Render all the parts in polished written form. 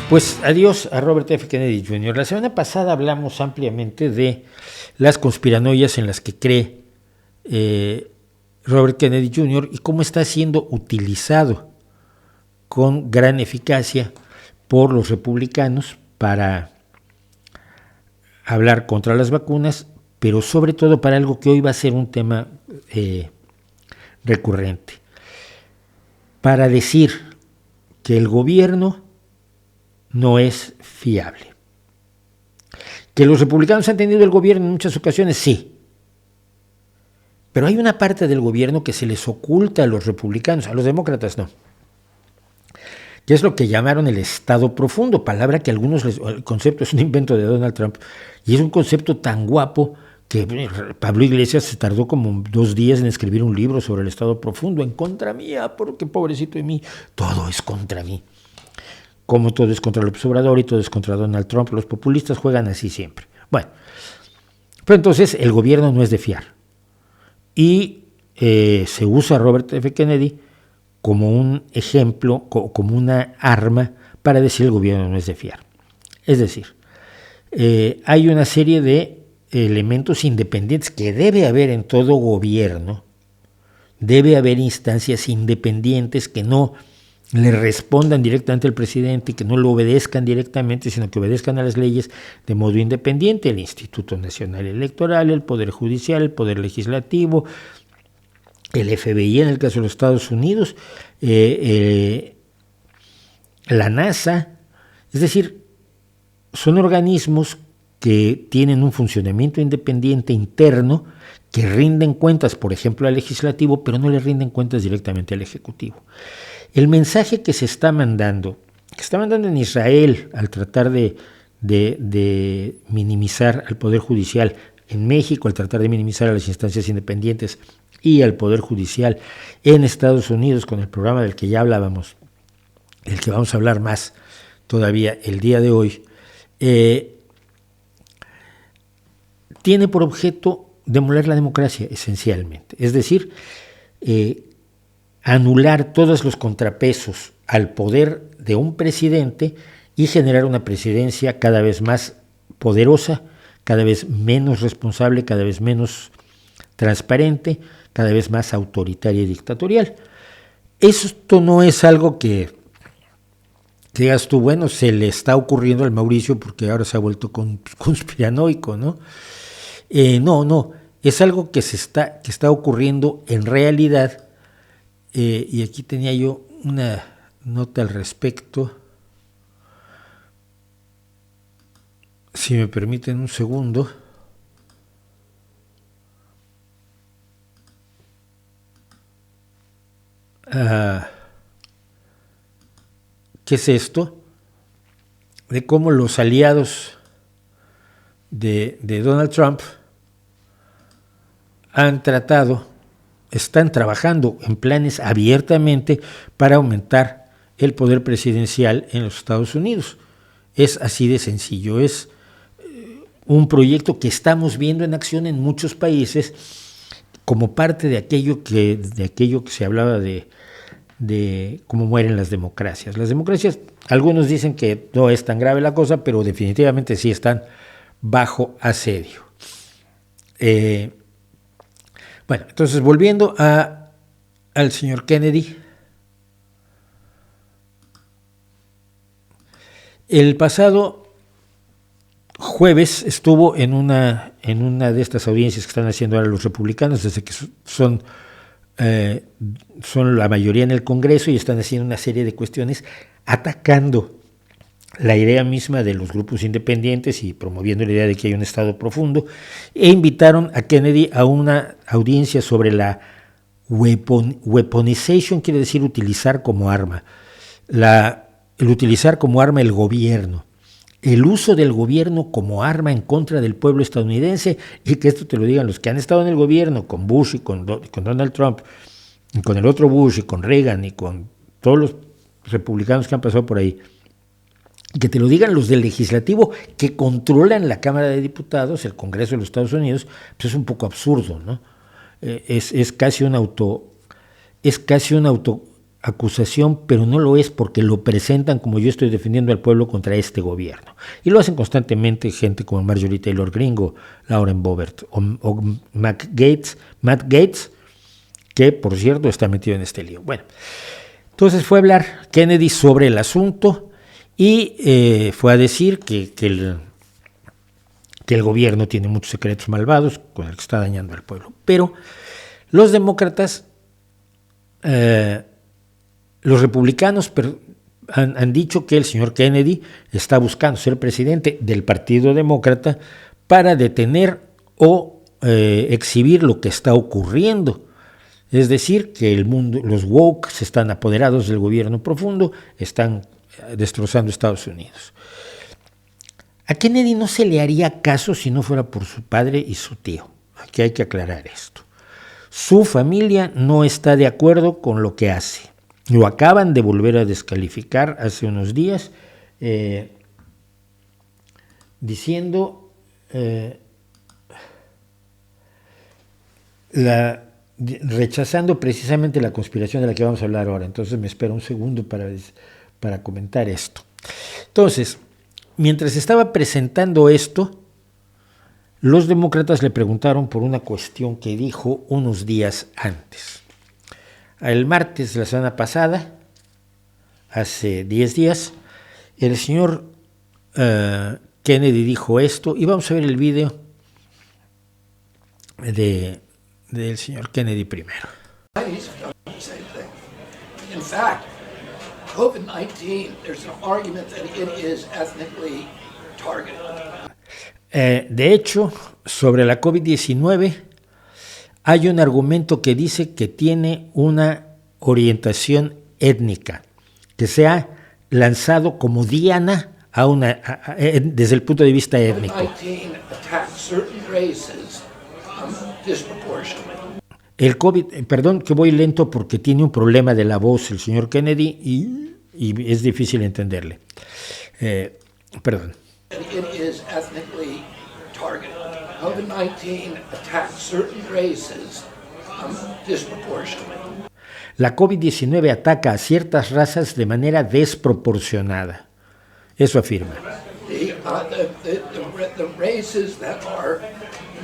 Pues adiós a Robert F. Kennedy Jr. La semana pasada hablamos ampliamente de las conspiranoias en las que cree Robert Kennedy Jr. y cómo está siendo utilizado con gran eficacia por los republicanos para hablar contra las vacunas, pero sobre todo para algo que hoy va a ser un tema recurrente, para decir que el gobierno no es fiable. ¿Que los republicanos han tenido el gobierno en muchas ocasiones? Sí. Pero hay una parte del gobierno que se les oculta a los republicanos, a los demócratas no. Que es lo que llamaron el Estado profundo, palabra que el concepto es un invento de Donald Trump, y es un concepto tan guapo que Pablo Iglesias se tardó como 2 días en escribir un libro sobre el Estado profundo, en contra mía, porque pobrecito de mí, todo es contra mí. Como todo es contra López Obrador y todo es contra Donald Trump, los populistas juegan así siempre. Bueno, pero entonces el gobierno no es de fiar. Y se usa a Robert F. Kennedy como un ejemplo, como una arma para decir el gobierno no es de fiar. Es decir, hay una serie de elementos independientes que debe haber en todo gobierno. Debe haber instancias independientes que no le respondan directamente al presidente y que no lo obedezcan directamente, sino que obedezcan a las leyes de modo independiente, el Instituto Nacional Electoral, el Poder Judicial, el Poder Legislativo, el FBI en el caso de los Estados Unidos, la NASA, es decir, son organismos que tienen un funcionamiento independiente interno, que rinden cuentas, por ejemplo, al legislativo, pero no le rinden cuentas directamente al ejecutivo. El mensaje que se está mandando en Israel al tratar de minimizar al Poder Judicial, en México al tratar de minimizar a las instancias independientes y al Poder Judicial, en Estados Unidos con el programa del que ya hablábamos, del que vamos a hablar más todavía el día de hoy, tiene por objeto demoler la democracia esencialmente, es decir, anular todos los contrapesos al poder de un presidente y generar una presidencia cada vez más poderosa, cada vez menos responsable, cada vez menos transparente, cada vez más autoritaria y dictatorial. Esto no es algo que digas tú, bueno, se le está ocurriendo al Mauricio porque ahora se ha vuelto conspiranoico, ¿no? No, es algo que está ocurriendo en realidad. Y aquí tenía yo una nota al respecto. Si me permiten un segundo. ¿Qué es esto? De cómo los aliados de Donald Trump están trabajando en planes abiertamente para aumentar el poder presidencial en los Estados Unidos. Es así de sencillo, es un proyecto que estamos viendo en acción en muchos países como parte de aquello que se hablaba de cómo mueren las democracias. Las democracias, algunos dicen que no es tan grave la cosa, pero definitivamente sí están bajo asedio. Bueno, entonces volviendo al señor Kennedy, el pasado jueves estuvo en una de estas audiencias que están haciendo ahora los republicanos, desde que son la mayoría en el Congreso y están haciendo una serie de cuestiones atacando la idea misma de los grupos independientes y promoviendo la idea de que hay un Estado profundo, e invitaron a Kennedy a una audiencia sobre la weaponization, quiere decir utilizar como arma, el utilizar como arma el gobierno, el uso del gobierno como arma en contra del pueblo estadounidense, y que esto te lo digan los que han estado en el gobierno, con Bush y con Donald Trump, y con el otro Bush y con Reagan y con todos los republicanos que han pasado por ahí, que te lo digan los del legislativo que controlan la Cámara de Diputados, el Congreso de los Estados Unidos, pues es un poco absurdo, ¿no? Es casi un acusación, pero no lo es porque lo presentan como yo estoy defendiendo al pueblo contra este gobierno. Y lo hacen constantemente gente como Marjorie Taylor Greene, Lauren Boebert o Matt Gaetz, que por cierto está metido en este lío. Bueno, entonces fue a hablar Kennedy sobre el asunto y fue a decir que el gobierno tiene muchos secretos malvados con el que está dañando al pueblo. Pero los demócratas, los republicanos han dicho que el señor Kennedy está buscando ser presidente del Partido Demócrata para detener o exhibir lo que está ocurriendo. Es decir, que el mundo, los woke se están apoderados del gobierno profundo, están destrozando Estados Unidos. A Kennedy no se le haría caso si no fuera por su padre y su tío. Aquí hay que aclarar esto. Su familia no está de acuerdo con lo que hace. Lo acaban de volver a descalificar hace unos días, diciendo rechazando precisamente la conspiración de la que vamos a hablar ahora. Entonces me espero un segundo para comentar esto. Entonces, mientras estaba presentando esto, los demócratas le preguntaron por una cuestión que dijo unos días antes. El martes de la semana pasada, hace 10 días, el señor Kennedy dijo esto, y vamos a ver el video del señor Kennedy primero. In fact, COVID-19, there's an argument that it is ethnically targeted. De hecho, sobre la COVID-19, hay un argumento que dice que tiene una orientación étnica, que se ha lanzado como diana desde el punto de vista étnico. El COVID, perdón que voy lento porque tiene un problema de la voz el señor Kennedy y es difícil entenderle. Perdón. It is ethnically targeted. COVID-19 attacks certain races disproportionately. La COVID-19 ataca a ciertas razas de manera desproporcionada. Eso afirma. The races that are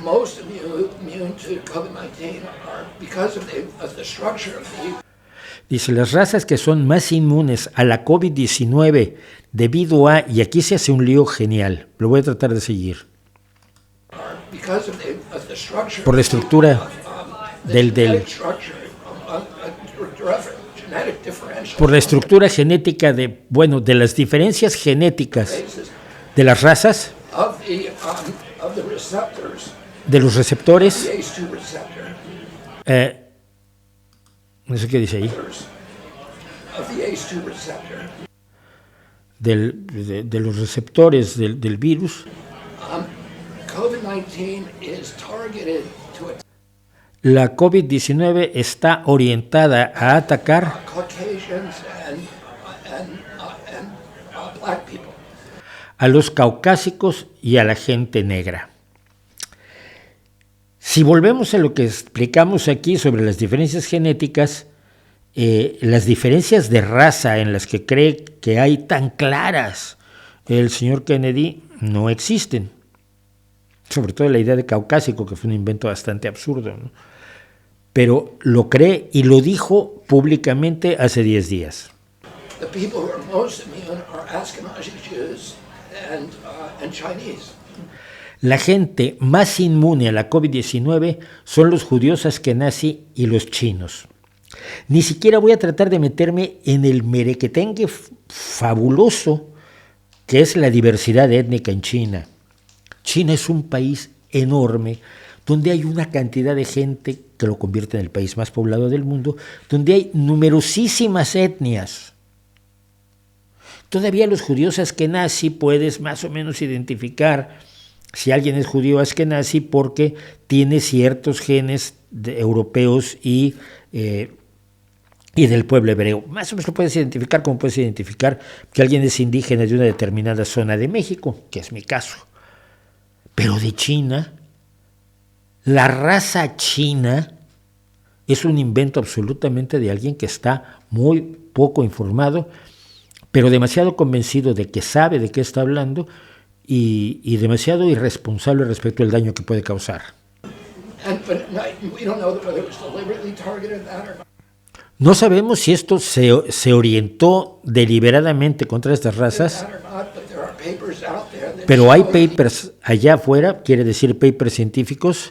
most immune to COVID-19 are because of the structure of the. Dice, las razas que son más inmunes a la COVID-19 debido a, y aquí se hace un lío genial, lo voy a tratar de seguir, por la estructura por la estructura genética de las diferencias genéticas de las razas, de los receptores, no sé qué dice ahí, de los receptores del virus. La COVID-19 está orientada a atacar a los caucásicos y a la gente negra. Si volvemos a lo que explicamos aquí sobre las diferencias genéticas, las diferencias de raza en las que cree que hay tan claras el señor Kennedy no existen. Sobre todo la idea de caucásico, que fue un invento bastante absurdo, ¿no? Pero lo cree y lo dijo públicamente hace 10 días. The people who are most immune are Ashkenazi Jews and Chinese. La gente más inmune a la COVID-19 son los judíos askenazi y los chinos. Ni siquiera voy a tratar de meterme en el merequetengue fabuloso que es la diversidad étnica en China. China es un país enorme donde hay una cantidad de gente que lo convierte en el país más poblado del mundo, donde hay numerosísimas etnias. Todavía los judíos askenazi puedes más o menos identificar si alguien es judío askenazi porque tiene ciertos genes europeos y del pueblo hebreo. Más o menos lo puedes identificar como puedes identificar que alguien es indígena de una determinada zona de México, que es mi caso. Pero de China, la raza china es un invento absolutamente de alguien que está muy poco informado, pero demasiado convencido de que sabe de qué está hablando y demasiado irresponsable respecto al daño que puede causar. No sabemos si esto se orientó deliberadamente contra estas razas, pero hay papers allá afuera, quiere decir papers científicos,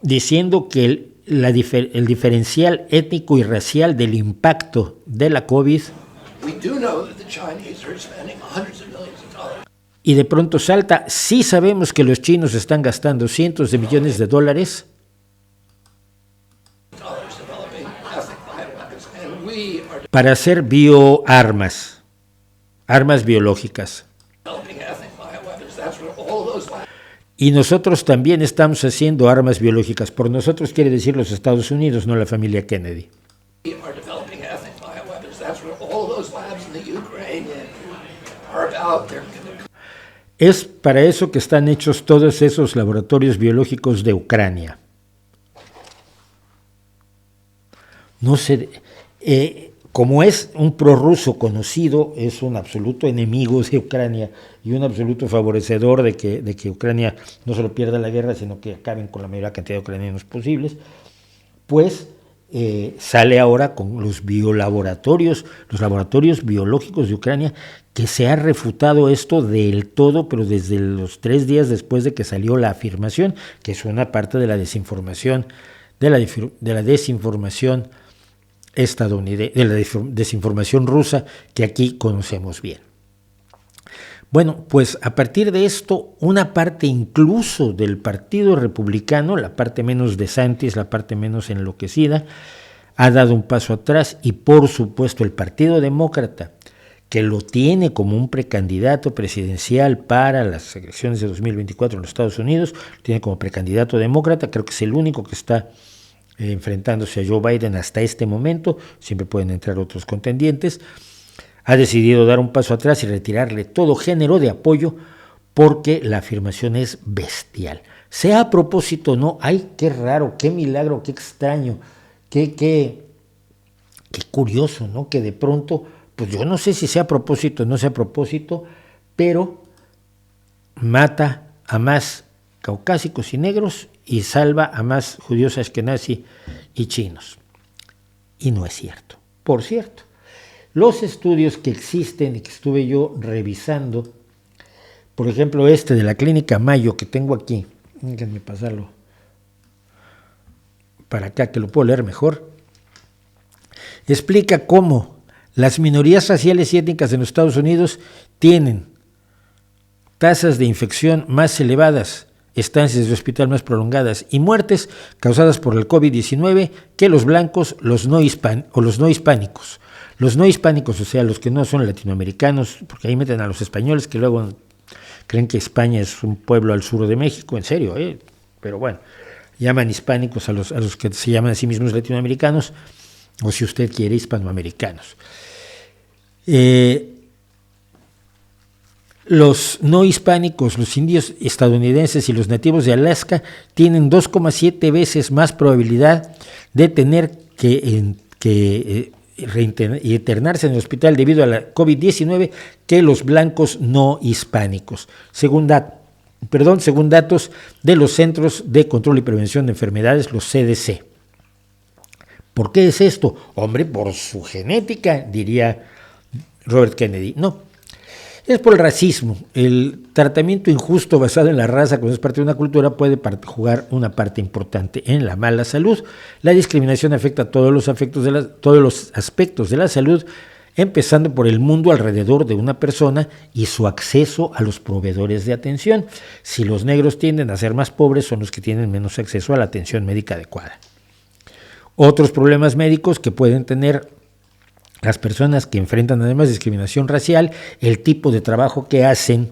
diciendo que el diferencial étnico y racial del impacto de la COVID, y de pronto salta, sí sabemos que los chinos están gastando cientos de millones de dólares para hacer bioarmas, armas biológicas. Y nosotros también estamos haciendo armas biológicas. Por nosotros quiere decir los Estados Unidos, no la familia Kennedy. Es para eso que están hechos todos esos laboratorios biológicos de Ucrania. No sé, como es un prorruso conocido, es un absoluto enemigo de Ucrania y un absoluto favorecedor de que Ucrania no solo pierda la guerra, sino que acaben con la mayor cantidad de ucranianos posibles, pues sale ahora con los biolaboratorios, los laboratorios biológicos de Ucrania, que se ha refutado esto del todo, pero desde los 3 días después de que salió la afirmación, que es una parte de la desinformación, de la desinformación estadounidense, de la desinformación rusa que aquí conocemos bien. Bueno, pues a partir de esto, una parte incluso del Partido Republicano, la parte menos DeSantis, la parte menos enloquecida, ha dado un paso atrás, y por supuesto el Partido Demócrata, que lo tiene como un precandidato presidencial para las elecciones de 2024 en los Estados Unidos, lo tiene como precandidato demócrata, creo que es el único que está enfrentándose a Joe Biden hasta este momento, siempre pueden entrar otros contendientes, ha decidido dar un paso atrás y retirarle todo género de apoyo porque la afirmación es bestial. Sea a propósito o no, ay, qué raro, qué milagro, qué extraño, qué curioso, ¿no? Que de pronto, pues yo no sé si sea a propósito o no sea a propósito, pero mata a más caucásicos y negros y salva a más judíos ashkenazí y chinos. Y no es cierto. Por cierto, los estudios que existen y que estuve yo revisando, por ejemplo este de la Clínica Mayo que tengo aquí, déjenme pasarlo para acá que lo puedo leer mejor, explica cómo las minorías raciales y étnicas en los Estados Unidos tienen tasas de infección más elevadas, estancias de hospital más prolongadas y muertes causadas por el COVID-19 que los blancos, los no hispánicos. Los no hispánicos, o sea, los que no son latinoamericanos, porque ahí meten a los españoles que luego creen que España es un pueblo al sur de México, en serio, pero bueno, llaman hispánicos a los que se llaman a sí mismos latinoamericanos, o si usted quiere, hispanoamericanos. Los no hispánicos, los indios estadounidenses y los nativos de Alaska tienen 2,7 veces más probabilidad de tener que internarse en el hospital debido a la COVID-19 que los blancos no hispánicos, según datos de los Centros de Control y Prevención de Enfermedades, los CDC. ¿Por qué es esto? Hombre, por su genética, diría Robert Kennedy. No, es por el racismo. El tratamiento injusto basado en la raza, cuando es parte de una cultura, puede jugar una parte importante en la mala salud. La discriminación afecta todos los aspectos de la salud, empezando por el mundo alrededor de una persona y su acceso a los proveedores de atención. Si los negros tienden a ser más pobres, son los que tienen menos acceso a la atención médica adecuada. Otros problemas médicos que pueden tener las personas que enfrentan además discriminación racial, el tipo de trabajo que hacen,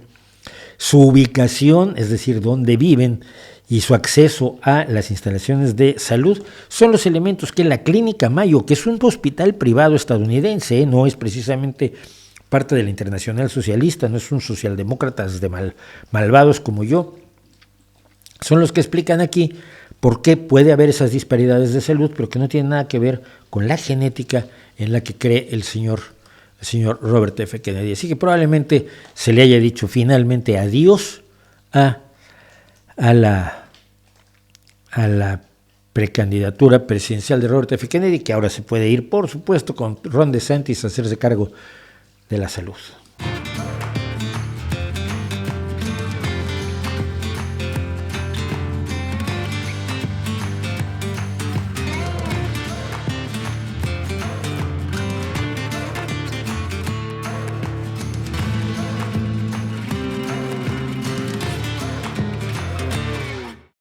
su ubicación, es decir, dónde viven, y su acceso a las instalaciones de salud, son los elementos que la Clínica Mayo, que es un hospital privado estadounidense, no es precisamente parte de la Internacional Socialista, no es un socialdemócratas de malvados como yo, son los que explican aquí por qué puede haber esas disparidades de salud, pero que no tienen nada que ver con la genética en la que cree el señor Robert F. Kennedy. Así que probablemente se le haya dicho finalmente adiós a la precandidatura presidencial de Robert F. Kennedy, que ahora se puede ir, por supuesto, con Ron DeSantis a hacerse cargo de la salud.